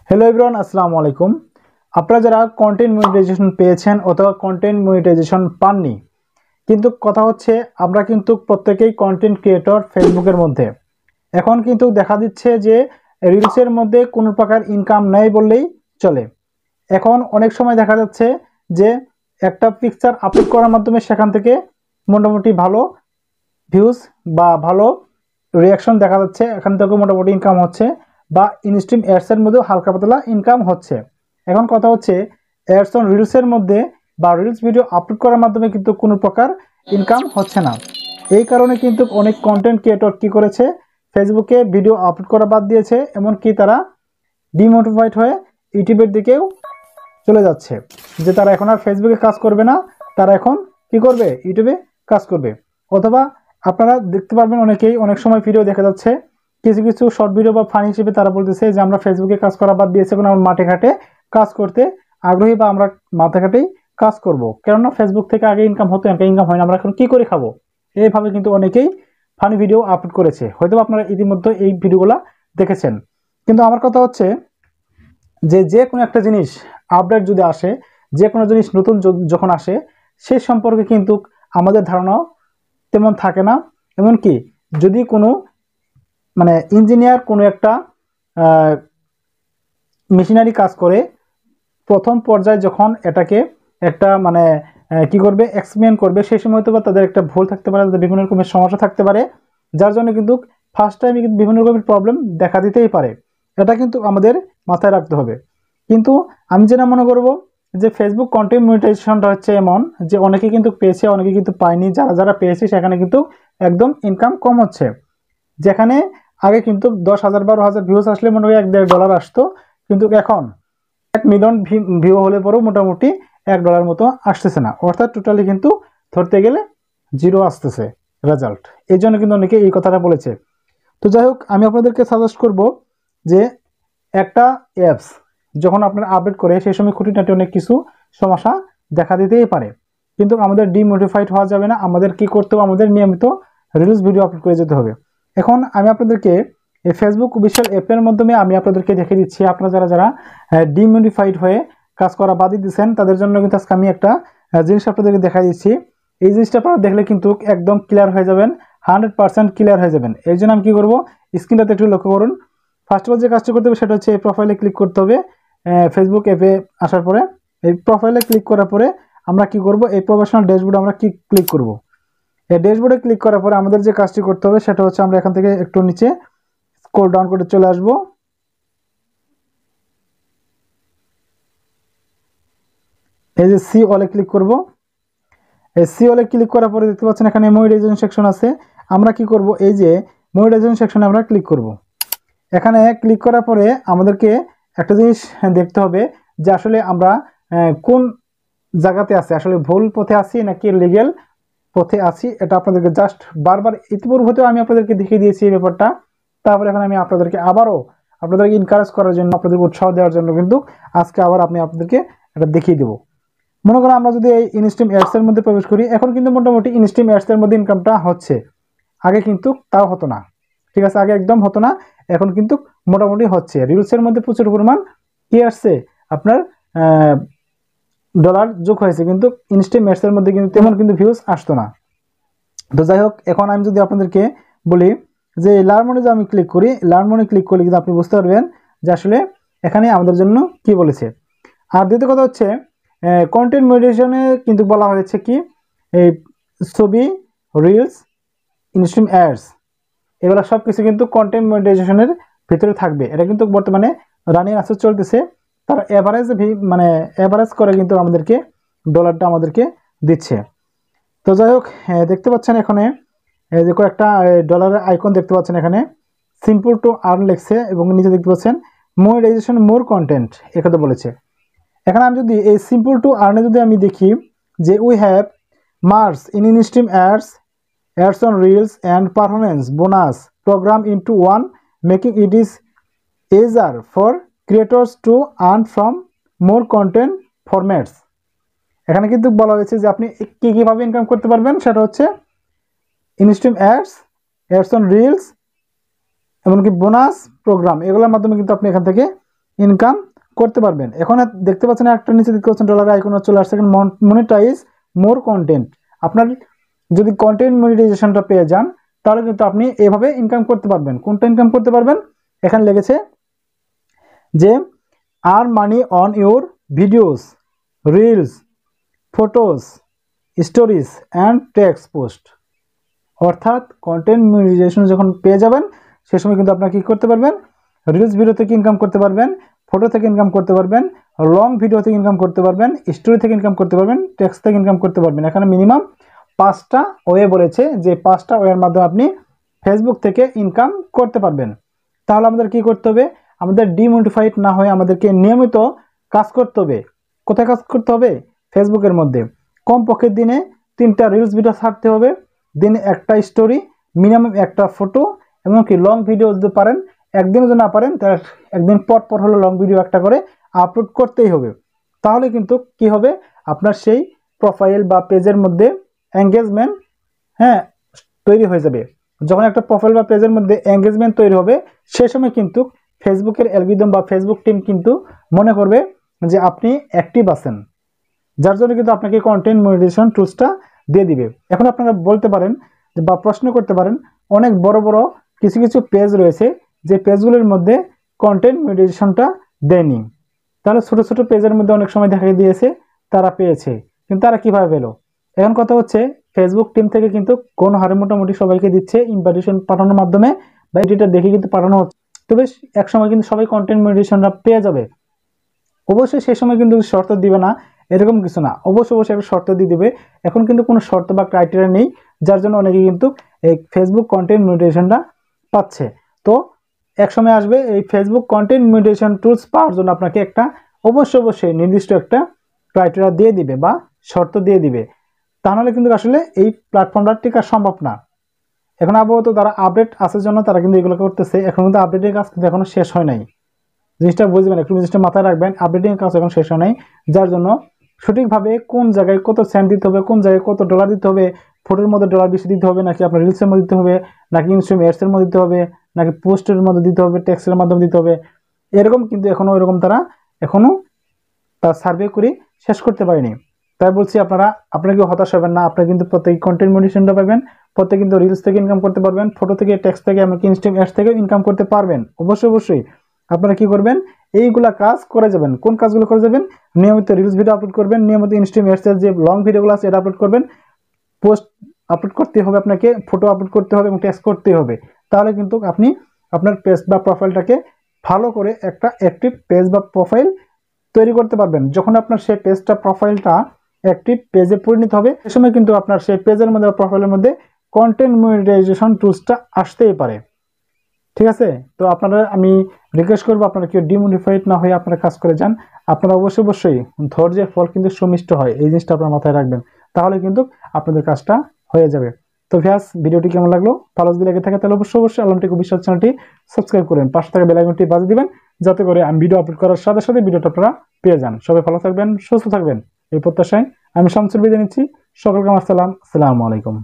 Hello everyone, আসসালামু আলাইকুম। আপনারা যারা কন্টেন্ট মনিটাইজেশন পেয়েছেন অথবা কন্টেন্ট মনিটাইজেশন পাননি, কিন্তু কথা হচ্ছে আমরা কিন্তু প্রত্যেকেই কন্টেন্ট ক্রিয়েটর ফেসবুকের মধ্যে। এখন কিন্তু দেখা দিচ্ছে যে রিলসের মধ্যে কোনো প্রকার ইনকাম নেই বললেই চলে। এখন অনেক সময় দেখা যাচ্ছে যে একটা পিকচার আপলোড করার মাধ্যমে সেখান থেকে মোটামুটি ভালো ভিউজ বা ভালো রিয়াকশন দেখা যাচ্ছে, এখান থেকে মোটামুটি ইনকাম হচ্ছে, বা ইনস্ট্রিম অ্যাডসের মধ্যেও হালকা পাতলা ইনকাম হচ্ছে। এখন কথা হচ্ছে অ্যাডস অন রিলসের মধ্যে বা রিলস ভিডিও আপলোড করার মাধ্যমে কিন্তু কোনো প্রকার ইনকাম হচ্ছে না। এই কারণে কিন্তু অনেক কন্টেন্ট ক্রিয়েটর কী করেছে, ফেসবুকে ভিডিও আপলোড করা বাদ দিয়েছে, এমনকি তারা ডিমোটিভেট হয়ে ইউটিউবের দিকেও চলে যাচ্ছে, যে তারা এখন আর ফেসবুকে কাজ করবে না, তারা এখন কি করবে, ইউটিউবে কাজ করবে। অথবা আপনারা দেখতে পারবেন অনেকেই অনেক সময় ভিডিও দেখা যাচ্ছে, কিছু কিছু শর্ট ভিডিও বা ফানি হিসেবে তারা বলতেছে যে আমরা ফেসবুকে কাজ করা বাদ দিয়েছি, এখন আমরা মাঠে ঘাটে কাজ করতে আগ্রহী, বা আমরা মাঠে ঘাটেই কাজ করব, কেননা ফেসবুক থেকে আগে ইনকাম হতো, এখন ইনকাম হয় না, আমরা এখন কী করে খাবো। এইভাবে কিন্তু অনেকেই ফানি ভিডিও আপলোড করেছে, হয়তো আপনারা ইতিমধ্যে এই ভিডিওগুলো দেখেছেন। কিন্তু আমার কথা হচ্ছে যে কোনো একটা জিনিস আপডেট যদি আসে, যে কোনো জিনিস নতুন যখন আসে, সে সম্পর্কে কিন্তু আমাদের ধারণাও তেমন থাকে না। এমনকি যদি কোনো ইঞ্জিনিয়ার কোনো একটা মেশিনারি কাজ করে, প্রথম পর্যায়ে যখন এটাকে একটা কি করবে, এক্সপ্লেন করবে, সেই সময় তো তাদের একটা ভুল থাকতে পারে, তাদের বিভিন্ন রকমের সমস্যা থাকতে পারে, যার জন্য কিন্তু ফার্স্ট টাইমে কিন্তু বিভিন্ন রকমের প্রবলেম দেখা দিতেই পারে। এটা কিন্তু আমাদের মাথায় রাখতে হবে। কিন্তু আমি যেটা মনে করব যে ফেসবুক কন্টেন্ট মনিটাইজেশনটা হচ্ছে এমন যে অনেকে কিন্তু পেয়েছে, অনেকে কিন্তু পায়নি। যারা যারা পেয়েছে সেখানে কিন্তু একদম ইনকাম কম হচ্ছে। যেখানে আগে কিন্তু 10,000 12,000 ভিউজ আসলে মোটামুটি $1-1.5 আসতো, কিন্তু এখন 1 মিলিয়ন ভিউ হলে পরেও মোটামুটি $1 মতো আসতেছে না, অর্থাৎ টোটালি কিন্তু ধরতে গেলে জিরো আসতেছে রেজাল্ট। এই জন্য কিন্তু অনেকে এই কথাটা বলেছে। তো যাই হোক, আমি আপনাদেরকে সাজেস্ট করব যে একটা অ্যাপস যখন আপনারা আপডেট করে, সেই সময় খুঁটিনাটি অনেক কিছু সমস্যা দেখা দিতেই পারে, কিন্তু আমাদের ডিমোটিভেট হওয়া যাবে না। আমাদের কি করতে হবে, আমাদের নিয়মিত রিলস ভিডিও আপলোড করে যেতে হবে। এখন আমি আপনাদেরকে এই ফেসবুক অফিশিয়াল অ্যাপের মাধ্যমে আমি আপনাদেরকে দেখে দিচ্ছি, আপনারা যারা যারা ডিমোটিফাইড হয়ে কাজ করা বাদই দিচ্ছেন, তাদের জন্য কিন্তু আজকে আমি একটা জিনিস আপনাদেরকে দেখা দিচ্ছি। এই জিনিসটা আপনারা দেখলে কিন্তু একদম ক্লিয়ার হয়ে যাবেন, 100% ক্লিয়ার হয়ে যাবেন। এই জন্য আমি কী করবো, স্ক্রিনটাতে একটু লক্ষ্য করুন। ফার্স্ট অফ অল যে কাজটা করতে হবে সেটা হচ্ছে এই প্রোফাইলে ক্লিক করতে হবে। ফেসবুক অ্যাপে আসার পরে এই প্রোফাইলে ক্লিক করার পরে আমরা কি করব, এই প্রফেশনাল ড্যাশবোর্ডে আমরা ক্লিক করব। এই ড্যাশবোর্ডে ক্লিক করার পরে আমাদের যে কাজটি করতে হবে সেটা হচ্ছে আমরা এখান থেকে একটু নিচে স্ক্রল ডাউন করে চলে আসব। এই যে সি অলে ক্লিক করব। এই সি অলে ক্লিক করার পরে দেখতে পাচ্ছেন এখানে মনিটাইজেশন সেকশন আছে। আমরা কি করব, এই যে মনিটাইজেশন সেকশনে আমরা ক্লিক করব। এখানে ক্লিক করার পরে আমাদেরকে একটা জিনিস দেখতে হবে যে আসলে আমরা কোন জায়গাতে আছি, আসলে ভুল পথে আছি নাকি লিগ্যাল পথে আছি। এটা আপনাদেরকে জাস্ট বারবার ইতিপূর্বেও আমি আপনাদেরকে দেখিয়ে দিয়েছি এই ব্যাপারটা। তারপরে এখন আমি আপনাদেরকে আবারও আপনাদেরকে এনকারেজ করার জন্য, আপনাদেরকে উৎসাহ দেওয়ার জন্য কিন্তু আজকে আবার আমি আপনাদেরকে এটা দেখিয়ে দেবো। মনে করেন আমরা যদি এই ইনস্ট্রিম অ্যাডসের মধ্যে প্রবেশ করি, এখন কিন্তু মোটামুটি ইনস্ট্রিম অ্যাডসের মধ্যে ইনকামটা হচ্ছে, আগে কিন্তু তাও হতো না। ঠিক আছে, আগে একদম হতো না, এখন কিন্তু মোটামুটি হচ্ছে। রিলসের মধ্যে প্রচুর পরিমাণ কি আসছে, আপনার ডলার যোগ হয়েছে, কিন্তু ইনস্ট্রিম অ্যাডসের মধ্যে কিন্তু তেমন কিন্তু ভিউজ আসতো না। তো যাই হোক, এখন আমি যদি আপনাদেরকে বলি যে লার্ন মনি যে আমি ক্লিক করি, লার্ন মনি ক্লিক করলে কিন্তু আপনি বুঝতে পারবেন যে আসলে এখানে আমাদের জন্য কি বলেছে। আর দ্বিতীয় কথা হচ্ছে কন্টেন্ট মনিটাইজেশনে কিন্তু বলা হয়েছে কি, এই ছবি, রিলস, ইনস্ট্রিম অ্যাডস, এগুলো সব কিছু কিন্তু কন্টেন্ট মনিটাইজেশনের ভিতরে থাকবে। এটা কিন্তু বর্তমানে রানিং আছে, চলতেছে। তার অ্যাভারেজ করে কিন্তু আমাদেরকে ডলারটা আমাদেরকে দিচ্ছে। তো যাই হোক, দেখতে পাচ্ছেন এখানে যে কয়েকটা ডলারের আইকন দেখতে পাচ্ছেন, এখানে সিম্পল টু আর্ন লেখছে, এবং নিচে দেখতে পাচ্ছেন মনিটাইজেশন মোর কন্টেন্ট এখানে বলেছে। এখানে আমি যদি এই সিম্পল টু আর্নে যদি আমি দেখি যে we have mars in instream ads on reels and performance bonus program into one, making it is easier for creators to earn from more content formats। এখানে কিন্তু বলা হয়েছে যে আপনি কিভাবে ইনকাম করতে পারবেন, সেটা হচ্ছে ইনস্ট্রিম অ্যাডস অন রিলস, এমনকি বোনাস প্রোগ্রাম, এগুলোর মাধ্যমে কিন্তু আপনি এখান থেকে ইনকাম করতে পারবেন। এখন দেখতে পাচ্ছেন একটা নিচে দেখতে পাচ্ছেন ডলার আইকন চলে আসছে, মনিটাইজ মোর কন্টেন্ট। আপনার যদি কন্টেন্ট মনিটাইজেশনটা পেয়ে যান তাহলে কিন্তু আপনি এভাবে ইনকাম করতে পারবেন। কোনটা ইনকাম করতে পারবেন? এখানে লেগেছে যে earn money on your videos, reels, photos, stories and text post. অর্থাৎ কন্টেন্ট মনিটাইজেশন যখন পেয়ে যাবেন সে সময় কিন্তু আপনারা কী করতে পারবেন? রিলস ভিডিও থেকে ইনকাম করতে পারবেন, ফটো থেকে ইনকাম করতে পারবেন, লং ভিডিও থেকে ইনকাম করতে পারবেন, স্টোরি থেকে ইনকাম করতে পারবেন, টেক্সট থেকে ইনকাম করতে পারবেন। এখানে মিনিমাম 5টা ওয়ে বলেছে যে 5টা ওয়ের মাধ্যমে আপনি ফেসবুক থেকে ইনকাম করতে পারবেন। তাহলে আমাদের কি করতে হবে? আমাদের ডিমোটিফাইড না হয়ে আমাদেরকে নিয়মিত কাজ করতে হবে। কোথায় কাজ করতে হবে? ফেসবুকের মধ্যে কমপক্ষে দিনে 3টা রিলস ভিডিও ছাড়তে হবে, দিনে একটা স্টোরি, মিনিমাম একটা ফটো, এবং কি লং ভিডিও যদি পারেন, একদিনও যদি না পারেন তাহলে একদিন পর পর হলো লং ভিডিও একটা করে আপলোড করতেই হবে। তাহলে কিন্তু কি হবে? আপনার সেই প্রোফাইল বা পেজের মধ্যে এঙ্গেজমেন্ট তৈরি হয়ে যাবে। যখন একটা প্রোফাইল বা পেজের মধ্যে এঙ্গেজমেন্ট তৈরি হবে সে সময় কিন্তু ফেসবুকের অ্যালগরিদম বা ফেসবুক টিম কিন্তু মনে করবে যে আপনি অ্যাক্টিভ আছেন, যার জন্য কিন্তু আপনাকে কন্টেন্ট মনিটাইজেশন টুলসটা দিয়ে দিবে। এখন আপনারা বলতে পারেন বা প্রশ্ন করতে পারেন, অনেক বড় বড় কিছু কিছু পেজ রয়েছে যে পেজগুলোর মধ্যে কন্টেন্ট মনিটাইজেশনটা দেয়নি, তাহলে ছোট ছোট পেজের মধ্যে অনেক সময় দেখা দিয়েছে তারা পেয়েছে, কিন্তু তারা কিভাবে পেলো? এখন কথা হচ্ছে ফেসবুক টিম থেকে কিন্তু কোন হারে মোটামুটি সবাইকে দিচ্ছে ইনভাইটেশন পাঠানোর মাধ্যমে বা এডিটর দেখে কিন্তু পাঠানো হচ্ছে। তবে এক সময় কিন্তু সবাই কন্টেন্ট মনিটাইজেশনটা পেয়ে যাবে। অবশ্যই সেই সময় কিন্তু শর্ত দিবে না এরকম কিছু না, অবশ্যই একটা শর্ত দিয়ে দিবে। এখন কিন্তু কোনো শর্ত বা ক্রাইটেরিয়া নেই, যার জন্য অনেকে কিন্তু এই ফেসবুক কন্টেন্ট মনিটাইজেশনটা পাচ্ছে। তো এক সময় আসবে এই ফেসবুক কন্টেন্ট মনিটাইজেশন টুলস পাওয়ার জন্য আপনাকে একটা অবশ্যই নির্দিষ্ট একটা ক্রাইটেরিয়া দিয়ে দিবে বা শর্ত দিয়ে দিবে, তাহলে কিন্তু আসলে এই প্ল্যাটফর্মটা টিকা সম্ভব না। এখন আপাতত তারা আপডেট আসার জন্য তারা কিন্তু এগুলো করতেছে, এখন কিন্তু আপডেটের কাজ কিন্তু এখনো শেষ হয় নাই। জিনিসটা বুঝবেন, একটু জিনিসটা মাথায় রাখবেন, আপডেটিং কাজ এখন শেষ হয় নাই, যার জন্য সঠিকভাবে কোন জায়গায় কত সেন্ট দিতে হবে, কোন জায়গায় কত ডলার দিতে হবে, ফটোর মধ্যে ডলার বেশি দিতে হবে নাকি আপনার রিলসের মধ্যে দিতে হবে, নাকি ইনস্টাগ্রাম এডসের মধ্যে দিতে হবে, নাকি পোস্টের মধ্যে দিতে হবে, টেক্সটের মাধ্যমে দিতে হবে, এরকম কিন্তু এখনো এরকম তারা এখনো তার সার্ভে করে শেষ করতে পারেনি। তাই বলছি আপনারা কেউ হতাশ হবেন না, আপনারা কিন্তু প্রত্যেক কন্টেন্ট মনিটাইজেশনটা পাবেন, প্রত্যেক কিন্তু রিলস থেকে ইনকাম করতে পারবেন, ফটো থেকে, টেক্সট থেকে, এমনকি ইনস্টাগ্রাম অ্যাডস থেকে ইনকাম করতে পারবেন। অবশ্যই আপনারা কি করবেন? এইগুলা কাজ করে যাবেন। কোন কাজগুলো করে যাবেন? নিয়মিত রিলস ভিডিও আপলোড করবেন, নিয়মিত ইনস্টাগ্রাম অ্যাডসের যে লং ভিডিওগুলো আছে এটা আপলোড করবেন, পোস্ট আপলোড করতে হবে, আপনাকে ফটো আপলোড করতে হবে এবং টেক্সট করতে হবে। তাহলে কিন্তু আপনি আপনার পেজ বা প্রোফাইলটাকে ভালো করে একটা অ্যাক্টিভ পেজ বা প্রোফাইল তৈরি করতে পারবেন। যখন আপনার সেই পেজটা প্রোফাইলটা অ্যাক্টিভ পেজে পরিণত হবে সে সময় কিন্তু আপনার সেই পেজের মধ্যে বা প্রোফাইলের মধ্যে কন্টেন্ট মনিটাইজেশন টুলসটা আসতেই পারে। ঠিক আছে? তো আপনারা আমি রিকোয়েস্ট করবো আপনারা কেউ ডিমোটিফাইড না হয়ে আপনারা কাজ করে যান। আপনারা অবশ্যই ধৈর্যের ফল কিন্তু সুমিষ্ট হয়, এই জিনিসটা আপনারা মাথায় রাখবেন, তাহলে কিন্তু আপনাদের কাজটা হয়ে যাবে। তো ভিউয়ার্স, ভিডিওটি কেমন লাগলো? ভালো যদি লেগে থাকে তাহলে অবশ্যই আলমটেক অফিশিয়াল চ্যানেলটি সাবস্ক্রাইব করবেন, পাশে থাকা বেল আইকনটি বাজিয়ে দিবেন, যাতে করে আমি ভিডিও আপলোড করার সাথে সাথে ভিডিওটা আপনারা পেয়ে যান। সবাই ভালো থাকবেন, সুস্থ থাকবেন এই প্রত্যাশায় আমি শামসুল বিদায় নিচ্ছি। সকলকে আমার সালাম, আসসালামু আলাইকুম।